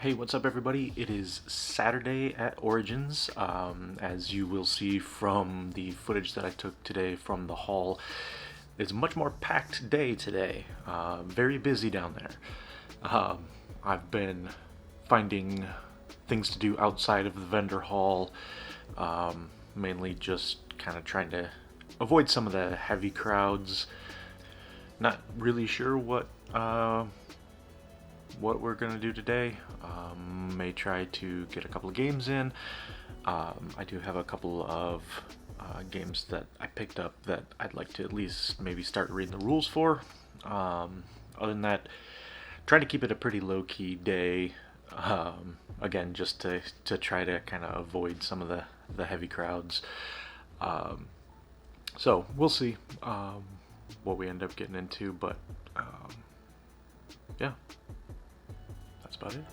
Hey, what's up, everybody? It is Saturday at Origins. As you will see from the footage that I took today from the hall, it's a much more packed day today. Very busy down there. I've been finding things to do outside of the vendor hall, mainly just kind of trying to avoid some of the heavy crowds. Not really sure what we're gonna do today. May try to get a couple of games in. I do have a couple of games that I picked up that I'd like to at least maybe start reading the rules for. Other than that, trying to keep it a pretty low-key day. Again, just to try to kind of avoid some of the heavy crowds. So we'll see what we end up getting into, but yeah, that's about it.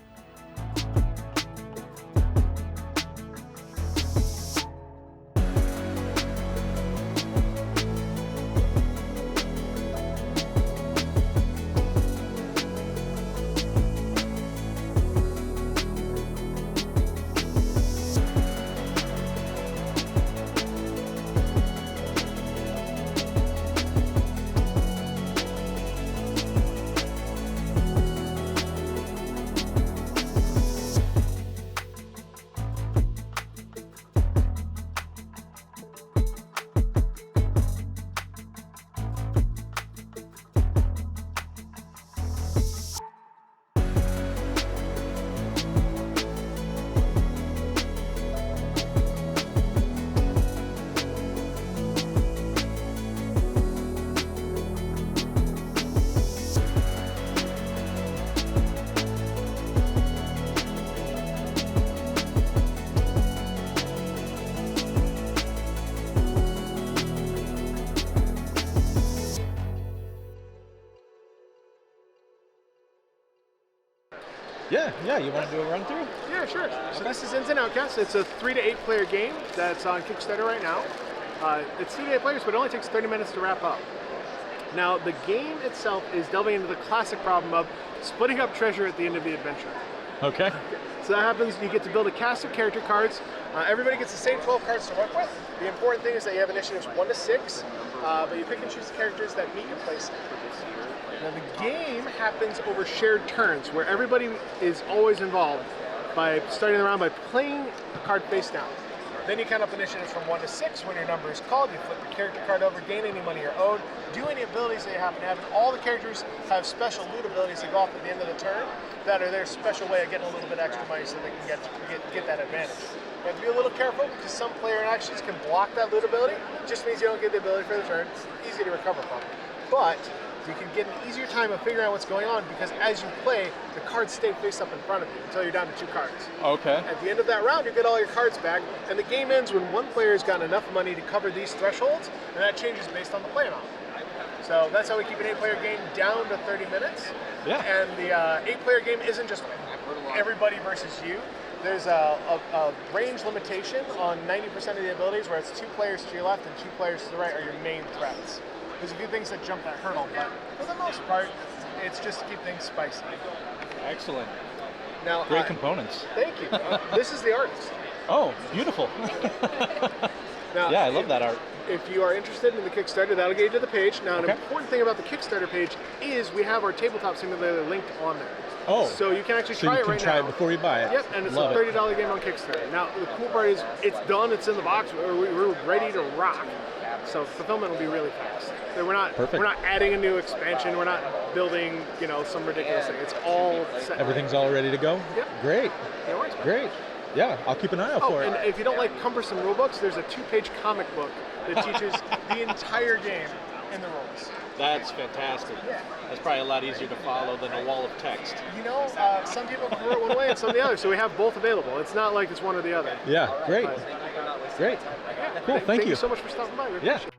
Yeah, you want to do a run through? Yeah, sure. So this is Inns Outcasts. It's a 3 to 8 player game that's on Kickstarter right now. It's 3 to 8 players, but it only takes 30 minutes to wrap up. Now, the game itself is delving into the classic problem of splitting up treasure at the end of the adventure. Okay. So that happens, you get to build a cast of character cards. Everybody gets the same 12 cards to work with. The important thing is that you have initiatives 1 to 6, but you pick and choose the characters that meet your playstyle. Now the game happens over shared turns, where everybody is always involved by starting the round by playing a card face down. Then you count up initiatives from 1 to 6. When your number is called, you flip the character card over, gain any money you're owed, do any abilities that you happen to have, and all the characters have special loot abilities that go off at the end of the turn that are their special way of getting a little bit extra money so they can get that advantage. You have to be a little careful because some player actions can block that loot ability. It just means you don't get the ability for the turn. It's easy to recover from. But you can get an easier time of figuring out what's going on because as you play, the cards stay face up in front of you until you're down to 2 cards. Okay. At the end of that round, you get all your cards back, and the game ends when one player has gotten enough money to cover these thresholds, and that changes based on the play amount. So that's how we keep an 8-player game down to 30 minutes. Yeah. And the 8-player game isn't just everybody versus you. There's a range limitation on 90% of the abilities, where it's 2 players to your left and 2 players to the right are your main threats. There's a few things that jump that hurdle, but for the most part, it's just to keep things spicy. Excellent. Now, Great components. Thank you. This is the artist. Oh, beautiful. Now, yeah, I love that art. If you are interested in the Kickstarter, that'll get you to the page. Now, an important thing about the Kickstarter page is we have our tabletop simulator linked on there. Oh. So you can actually try it right now. So you can try it before you buy it. Yep, and it's a $30 game on Kickstarter. Now, the cool part is it's done, it's in the box, we're ready to rock. So fulfillment will be really fast. So we're not adding a new expansion. We're not building, some ridiculous thing. It's all set. Everything's all ready to go? Yep. Great. No worries. Great. Yeah, I'll keep an eye out for it. And if you don't like cumbersome rulebooks, there's a 2-page comic book that teaches the entire game in the rules. That's fantastic. Yeah. That's probably a lot easier to follow than a wall of text. Some people prefer it one way and some the other, so we have both available. It's not like it's one or the other. Yeah, great. Great. Yeah, Cool, thank you. you so much for stopping by. We appreciate it.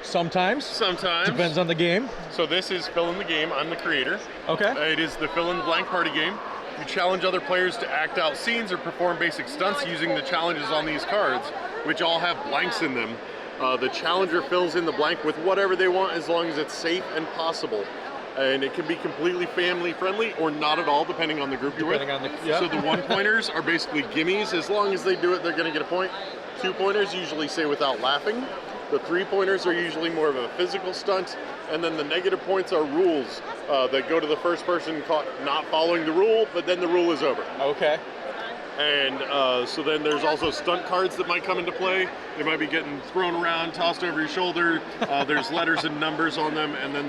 Sometimes. Sometimes. Depends on the game. So this is Fill in the Game. I'm the creator. Okay. It is the fill in the blank party game. You challenge other players to act out scenes or perform basic stunts using the challenges on these cards, which all have blanks in them. The challenger fills in the blank with whatever they want as long as it's safe and possible. And it can be completely family friendly or not at all, depending on the group you're with. So the 1-pointers are basically gimmies. As long as they do it, they're going to get a point. 2-pointers usually say without laughing. The 3-pointers are usually more of a physical stunt. And then the negative points are rules that go to the first person caught not following the rule, but then the rule is over. Okay. And so then there's also stunt cards that might come into play. They might be getting thrown around, tossed over your shoulder. There's letters and numbers on them, and then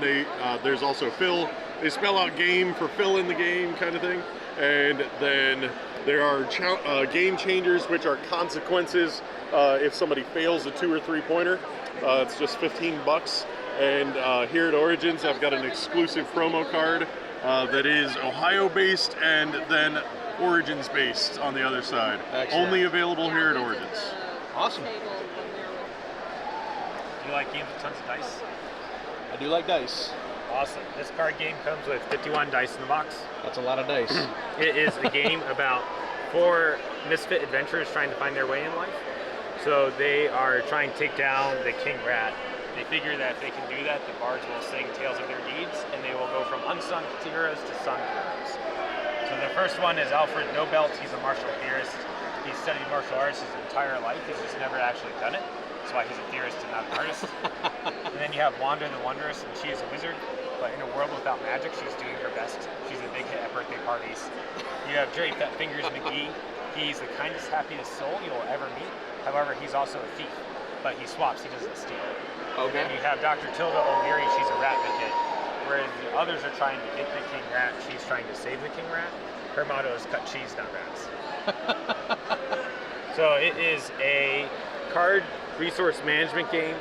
there's also fill. They spell out game for fill in the game kind of thing. And then there are game changers, which are consequences if somebody fails a 2 or 3-pointer. It's just $15. And here at Origins, I've got an exclusive promo card that is Ohio-based and then Origins-based on the other side. Excellent. Only available here at Origins. Awesome. Do you like games with tons of dice? I do like dice. Awesome. This card game comes with 51 dice in the box. That's a lot of dice. It is a game about 4 misfit adventurers trying to find their way in life. So they are trying to take down the King Rat. They figure that if they can do that, the bards will sing tales of their deeds, and they will go from unsung heroes to sung heroes. So the first one is Alfred Nobelt. He's a martial theorist. He's studied martial arts his entire life. He's just never actually done it. That's why he's a theorist and not an artist. And then you have Wanda the Wondrous, and she is a wizard. But in a world without magic, she's doing her best. She's a big hit at birthday parties. You have Jerry Fat Fingers McGee. He's the kindest, happiest soul you'll ever meet. However, he's also a thief. But he swaps, he doesn't steal. Okay. And you have Dr. Tilda O'Leary. She's a rat midget. Whereas the others are trying to get the King Rat, she's trying to save the King Rat. Her motto is cut cheese, not rats. So it is a card resource management game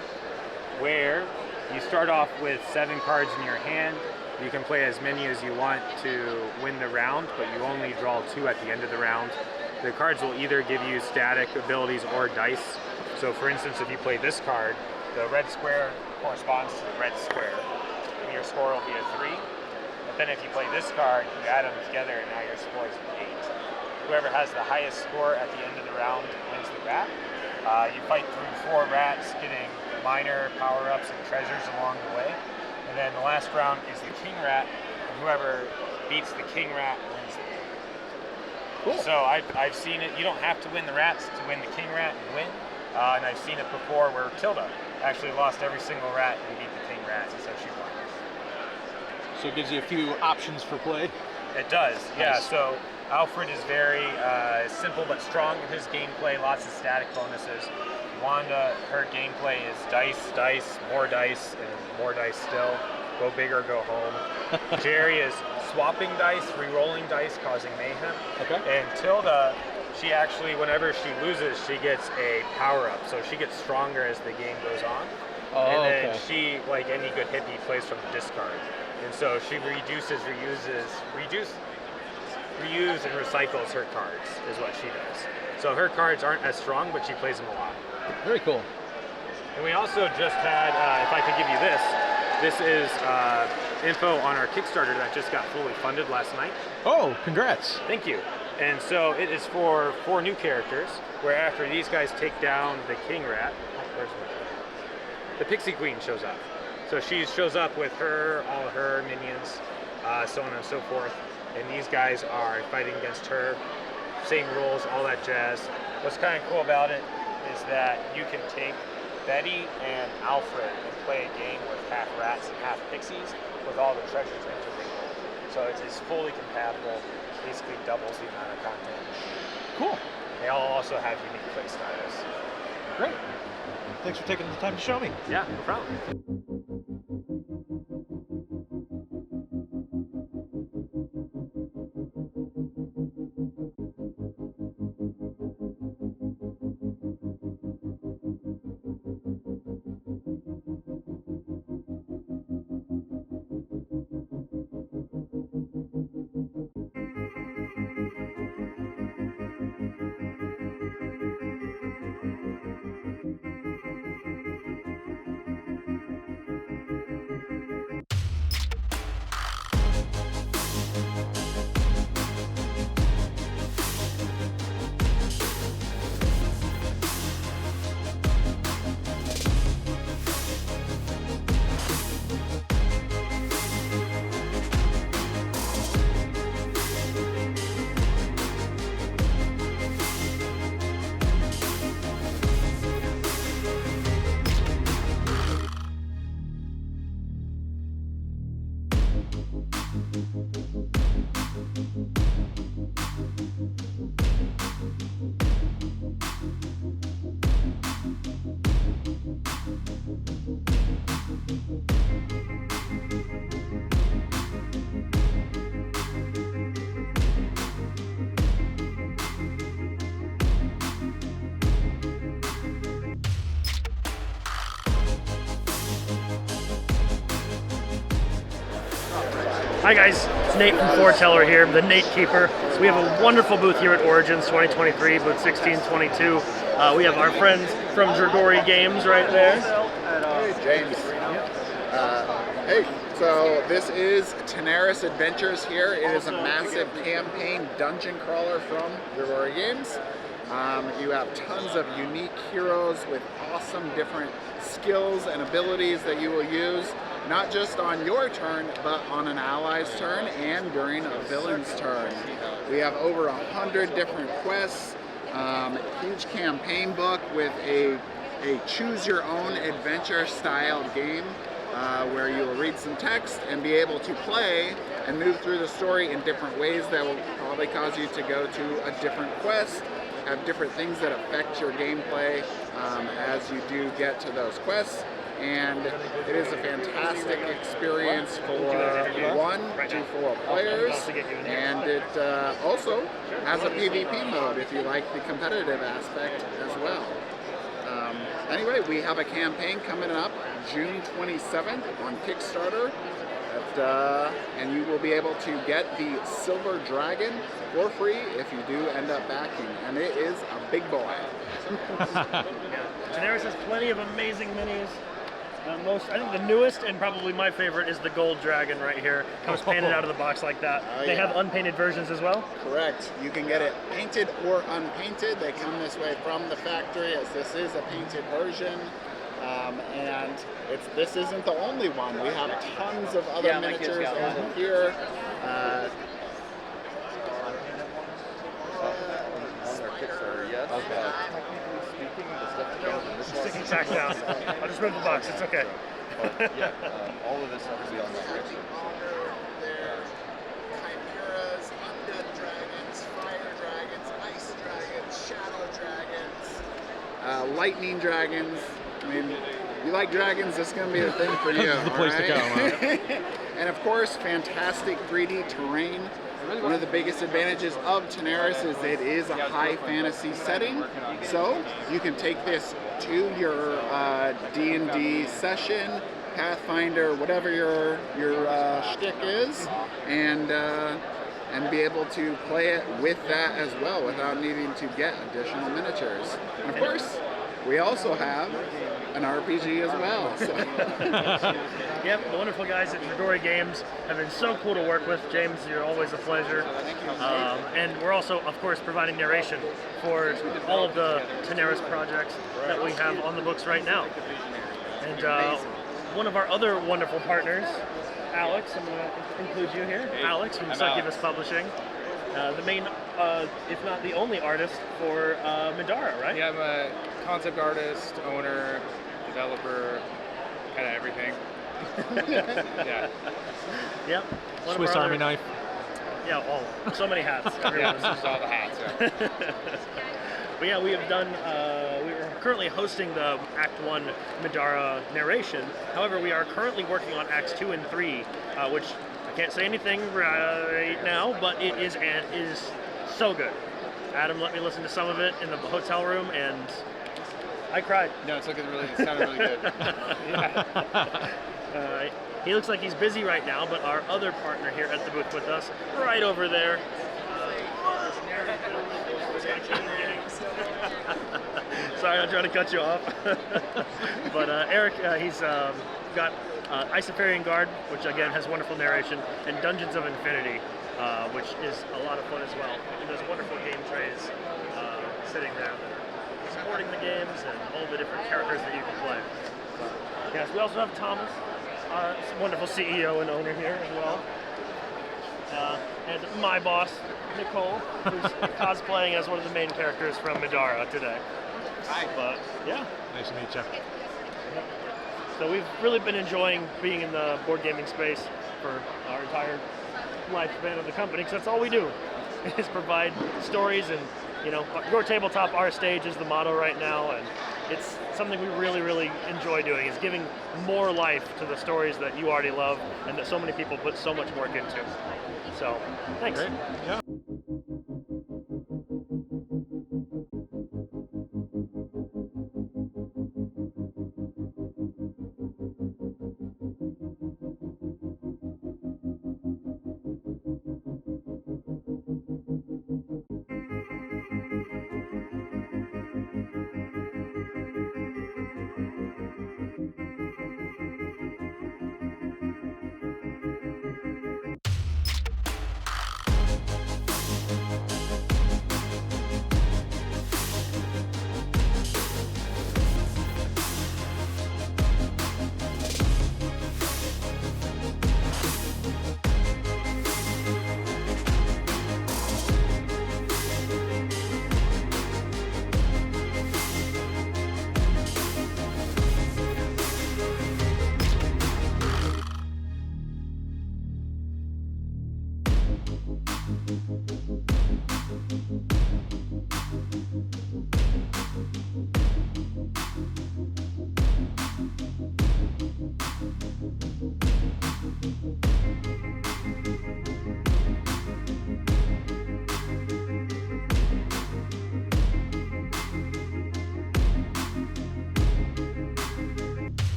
where you start off with 7 cards in your hand. You can play as many as you want to win the round, but you only draw 2 at the end of the round. The cards will either give you static abilities or dice. So for instance, if you play this card, the red square corresponds to the red square, and your score will be a 3. But then if you play this card, you add them together, and now your score is an 8. Whoever has the highest score at the end of the round wins the rat. You fight through 4 rats, getting minor power-ups and treasures along the way. And then the last round is the King Rat, and whoever beats the King Rat wins the game. Cool. So I've seen it. You don't have to win the rats to win the King Rat and win. And I've seen it before where Tilda actually lost every single rat and beat the King Rat, so she won. So it gives you a few options for play. It does, yeah. Nice. So Alfred is very simple but strong in his gameplay, lots of static bonuses. Wanda, her gameplay is dice, more dice, and more dice still. Go big or go home. Jerry is swapping dice, re-rolling dice, causing mayhem. Okay. And Tilda, she actually, whenever she loses, she gets a power-up. So she gets stronger as the game goes on. Oh, and then okay. she, like any good hippie, plays from the discard. And so she reuse and recycles her cards, is what she does. So her cards aren't as strong, but she plays them a lot. Very cool. And we also just had, if I could give you this is info on our Kickstarter that just got fully funded last night. Oh, congrats. Thank you. And so it is for 4 new characters, where after these guys take down the King Rat, the Pixie Queen shows up. So she shows up with all her minions, so on and so forth. And these guys are fighting against her. Same rules, all that jazz. What's kind of cool about it is that you can take Betty and Alfred and play a game with half rats and half pixies with all the treasures intermingled. So it's fully compatible, basically doubles the amount of content. Cool. They all also have unique play styles. Great. Thanks for taking the time to show me. Yeah, no problem. Hi guys, it's Nate from Forteller here, the Nate Keeper. We have a wonderful booth here at Origins 2023, booth 1622. We have our friends from Dragori Games right there. Hey, James. Hey, so this is Teneris Adventures here. It is a massive campaign dungeon crawler from Dragori Games. You have tons of unique heroes with awesome different skills and abilities that you will use, not just on your turn, but on an ally's turn and during a villain's turn. We have over 100 different quests, huge campaign book with a choose-your-own adventure style game where you will read some text and be able to play and move through the story in different ways that will probably cause you to go to a different quest, have different things that affect your gameplay as you do get to those quests. And it is a fantastic experience for 1 to 4 players, and it also has a PvP mode if you like the competitive aspect as well. Anyway, we have a campaign coming up June 27th on Kickstarter, and you will be able to get the Silver Dragon for free if you do end up backing, and it is a big boy. Teneris has plenty of amazing minis. I think the newest and probably my favorite is the Gold Dragon right here. Comes painted out of the box like that. They have unpainted versions as well? Correct. You can get it painted or unpainted. They come this way from the factory, as this is a painted version. And this isn't the only one. We have tons of other miniatures over here. Okay. Sticking tack down. I'll just move the box, it's okay. All of this stuff will be on that picture. Chimeras, undead dragons, fire dragons, ice dragons, shadow dragons, lightning dragons. I mean, you like dragons, this is going to be the thing for you. This is the place to go, huh? And of course, fantastic 3D terrain. One of the biggest advantages of Teneris is it is a high fantasy setting, so you can take this to your D&D session, Pathfinder, whatever your shtick is, and be able to play it with that as well without needing to get additional miniatures. And of course, we also have an RPG as well. So. Yep, the wonderful guys at Dragori Games have been so cool to work with. James, you're always a pleasure. And we're also, of course, providing narration for all of the Teneris projects that we have on the books right now. And one of our other wonderful partners, Alex, I'm going to include you here. Alex from Succubus Publishing. The main, if not the only artist for Midara, right? Yeah, I'm a concept artist, owner, developer, kind of everything. Yeah. Yep. Swiss Army knife. Yeah, so many hats. Yeah, this is all the hats. Yeah. But yeah, we have done, we are currently hosting the Act 1 Midara narration. However, we are currently working on Acts 2 and 3, which I can't say anything right now, but it is so good. Adam let me listen to some of it in the hotel room, and I cried. No, it sounded really good. Yeah. He looks like he's busy right now, but our other partner here at the booth with us, right over there. Sorry, I'm trying to cut you off. But Eric, he's got Isoperian Guard, which again has wonderful narration, and Dungeons of Infinity, which is a lot of fun as well. And there's wonderful game trays sitting there supporting the games and all the different characters that you can play. Yes, we also have Thomas, wonderful CEO and owner here as well. And my boss, Nicole, who's cosplaying as one of the main characters from Midara today. Hi. But yeah. Nice to meet you. So we've really been enjoying being in the board gaming space for our entire lifespan of the company, because that's all we do, is provide stories. And your tabletop, our stage is the motto right now, and it's something we really, really enjoy doing, is giving more life to the stories that you already love and that so many people put so much work into. So, thanks. Great. Yeah.